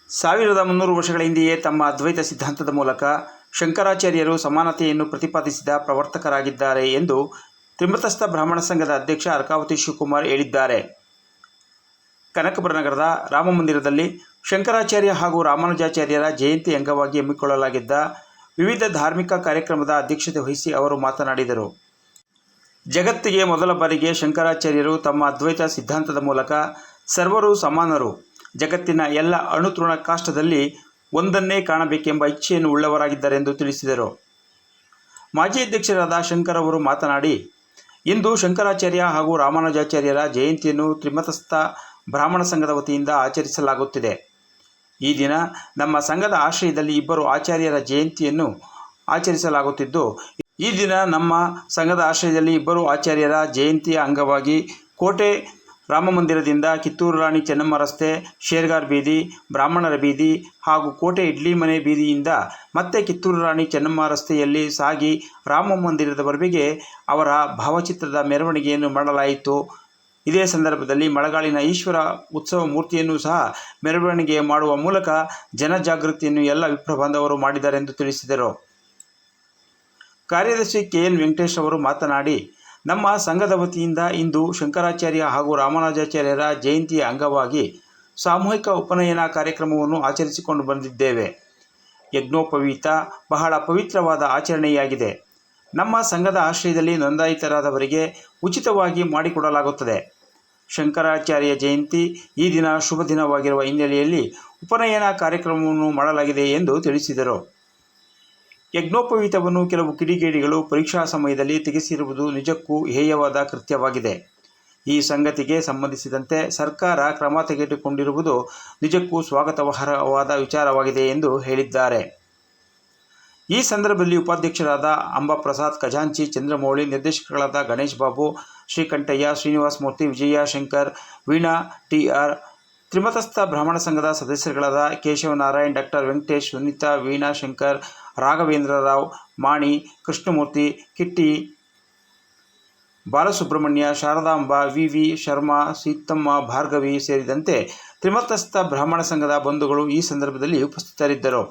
1300 ವರ್ಷಗಳ ಹಿಂದೆಯೇ ತಮ್ಮ ಅದ್ವೈತ ಸಿದ್ಧಾಂತದ ಮೂಲಕ ಶಂಕರಾಚಾರ್ಯರು ಸಮಾನತೆಯನ್ನು ಪ್ರತಿಪಾದಿಸಿದ ಪ್ರವರ್ತಕರಾಗಿದ್ದಾರೆ ಎಂದು ತ್ರಿಮತಸ್ಥ ಬ್ರಾಹ್ಮಣ ಸಂಘದ ಅಧ್ಯಕ್ಷ ಅರ್ಕಾವತಿ ಶಿವಕುಮಾರ್ ಹೇಳಿದ್ದಾರೆ. ಕನಕಪುರ ನಗರದ ರಾಮಮಂದಿರದಲ್ಲಿ ಶಂಕರಾಚಾರ್ಯ ಹಾಗೂ ರಾಮಾನುಜಾಚಾರ್ಯರ ಜಯಂತಿ ಅಂಗವಾಗಿ ಹಮ್ಮಿಕೊಳ್ಳಲಾಗಿದ್ದ ವಿವಿಧ ಧಾರ್ಮಿಕ ಕಾರ್ಯಕ್ರಮದ ಅಧ್ಯಕ್ಷತೆ ವಹಿಸಿ ಅವರು ಮಾತನಾಡಿದರು. ಜಗತ್ತಿಗೆ ಮೊದಲ ಬಾರಿಗೆ ಶಂಕರಾಚಾರ್ಯರು ತಮ್ಮ ಅದ್ವೈತ ಸಿದ್ಧಾಂತದ ಮೂಲಕ ಸರ್ವರೂ ಸಮಾನರು, ಜಗತ್ತಿನ ಎಲ್ಲ ಅಣುತೃಣ ಕಾಷ್ಟದಲ್ಲಿ ಒಂದನ್ನೇ ಕಾಣಬೇಕೆಂಬ ಇಚ್ಛೆಯನ್ನು ಉಳ್ಳವರಾಗಿದ್ದಾರೆಂದು ತಿಳಿಸಿದರು. ಮಾಜಿ ಅಧ್ಯಕ್ಷರಾದ ಶಂಕರ್ ಅವರು ಮಾತನಾಡಿ, ಇಂದು ಶಂಕರಾಚಾರ್ಯ ಹಾಗೂ ರಾಮಾನುಜಾಚಾರ್ಯರ ಜಯಂತಿಯನ್ನು ತ್ರಿಮತಸ್ಥ ಬ್ರಾಹ್ಮಣ ಸಂಘದ ವತಿಯಿಂದ ಆಚರಿಸಲಾಗುತ್ತಿದೆ. ಈ ದಿನ ನಮ್ಮ ಸಂಘದ ಆಶ್ರಯದಲ್ಲಿ ಇಬ್ಬರು ಆಚಾರ್ಯರ ಜಯಂತಿಯನ್ನು ಆಚರಿಸಲಾಗುತ್ತಿದ್ದು, ಈ ದಿನ ನಮ್ಮ ಸಂಘದ ಆಶ್ರಯದಲ್ಲಿ ಇಬ್ಬರು ಆಚಾರ್ಯರ ಜಯಂತಿಯ ಅಂಗವಾಗಿ ಕೋಟೆ ರಾಮಮಂದಿರದಿಂದ ಕಿತ್ತೂರು ರಾಣಿ ಚೆನ್ನಮ್ಮ ರಸ್ತೆ, ಶೇರ್ಗಾರ್ ಬೀದಿ, ಬ್ರಾಹ್ಮಣರ ಬೀದಿ ಹಾಗೂ ಕೋಟೆ ಇಡ್ಲಿ ಮನೆ ಬೀದಿಯಿಂದ ಮತ್ತೆ ಕಿತ್ತೂರು ರಾಣಿ ಚೆನ್ನಮ್ಮ ರಸ್ತೆಯಲ್ಲಿ ಸಾಗಿ ರಾಮ ಮಂದಿರದವರೆಗೆ ಅವರ ಭಾವಚಿತ್ರದ ಮೆರವಣಿಗೆಯನ್ನು ಮಾಡಲಾಯಿತು. ಇದೇ ಸಂದರ್ಭದಲ್ಲಿ ಮಳಗಾಲಿನ ಈಶ್ವರ ಉತ್ಸವ ಮೂರ್ತಿಯನ್ನು ಸಹ ಮೆರವಣಿಗೆ ಮಾಡುವ ಮೂಲಕ ಜನಜಾಗೃತಿಯನ್ನು ಎಲ್ಲ ವಿಪ್ರ ಬಾಂಧವರು ಮಾಡಿದ್ದಾರೆಂದು ತಿಳಿಸಿದರು. ಕಾರ್ಯದರ್ಶಿ ಕೆಎನ್ ವೆಂಕಟೇಶ್ ಅವರು ಮಾತನಾಡಿ, ನಮ್ಮ ಸಂಘದ ವತಿಯಿಂದ ಇಂದು ಶಂಕರಾಚಾರ್ಯ ಹಾಗೂ ರಾಮಾನುಜಾಚಾರ್ಯರ ಜಯಂತಿಯ ಅಂಗವಾಗಿ ಸಾಮೂಹಿಕ ಉಪನಯನ ಕಾರ್ಯಕ್ರಮವನ್ನು ಆಚರಿಸಿಕೊಂಡು ಬಂದಿದ್ದೇವೆ. ಯಜ್ಞೋಪವೀತ ಬಹಳ ಪವಿತ್ರವಾದ ಆಚರಣೆಯಾಗಿದೆ. ನಮ್ಮ ಸಂಘದ ಆಶ್ರಯದಲ್ಲಿ ನೋಂದಾಯಿತರಾದವರಿಗೆ ಉಚಿತವಾಗಿ ಮಾಡಿಕೊಡಲಾಗುತ್ತದೆ. ಶಂಕರಾಚಾರ್ಯ ಜಯಂತಿ ಈ ದಿನ ಶುಭ ದಿನವಾಗಿರುವ ಹಿನ್ನೆಲೆಯಲ್ಲಿ ಉಪನಯನ ಕಾರ್ಯಕ್ರಮವನ್ನು ಮಾಡಲಾಗಿದೆ ಎಂದು ತಿಳಿಸಿದರು. ಯಜ್ಞೋಪವೀತವನ್ನು ಕೆಲವು ಕಿಡಿಗೇಡಿಗಳು ಪರೀಕ್ಷಾ ಸಮಯದಲ್ಲಿ ತೆಗೆಸಿರುವುದು ನಿಜಕ್ಕೂ ಹೇಯವಾದ ಕೃತ್ಯವಾಗಿದೆ. ಈ ಸಂಗತಿಗೆ ಸಂಬಂಧಿಸಿದಂತೆ ಸರ್ಕಾರ ಕ್ರಮ ತೆಗೆದುಕೊಂಡಿರುವುದು ನಿಜಕ್ಕೂ ಸ್ವಾಗತಾರ್ಹವಾದ ವಿಚಾರವಾಗಿದೆ ಎಂದು ಹೇಳಿದ್ದಾರೆ. ಈ ಸಂದರ್ಭದಲ್ಲಿ ಉಪಾಧ್ಯಕ್ಷರಾದ ಅಂಬಾಪ್ರಸಾದ್, ಖಜಾಂಚಿ ಚಂದ್ರಮೌಳಿ, ನಿರ್ದೇಶಕಗಳಾದ ಗಣೇಶ್ ಬಾಬು, ಶ್ರೀಕಂಠಯ್ಯ, ಶ್ರೀನಿವಾಸ ಮೂರ್ತಿ, ವಿಜಯ ಶಂಕರ್, ವೀಣಾ ಟಿ.ಆರ್., ತ್ರಿಮತಸ್ಥ ಬ್ರಾಹ್ಮಣ ಸಂಘದ ಸದಸ್ಯರುಗಳಾದ ಕೇಶವನಾರಾಯಣ್, ಡಾಕ್ಟರ್ ವೆಂಕಟೇಶ್, ಸುನೀತಾ, ವೀಣಾ ಶಂಕರ್, ರಾಘವೇಂದ್ರರಾವ್, ಮಾಣಿ, ಕೃಷ್ಣಮೂರ್ತಿ, ಕಿಟ್ಟಿ, ಬಾಲಸುಬ್ರಹ್ಮಣ್ಯ, ಶಾರದಾಂಬ, ವಿ. ಶರ್ಮಾ, ಸೀತಮ್ಮ, ಭಾರ್ಗವಿ ಸೇರಿದಂತೆ ತ್ರಿಮತಸ್ಥ ಬ್ರಾಹ್ಮಣ ಸಂಘದ ಬಂಧುಗಳು ಈ ಸಂದರ್ಭದಲ್ಲಿ ಉಪಸ್ಥಿತರಿದ್ದರು.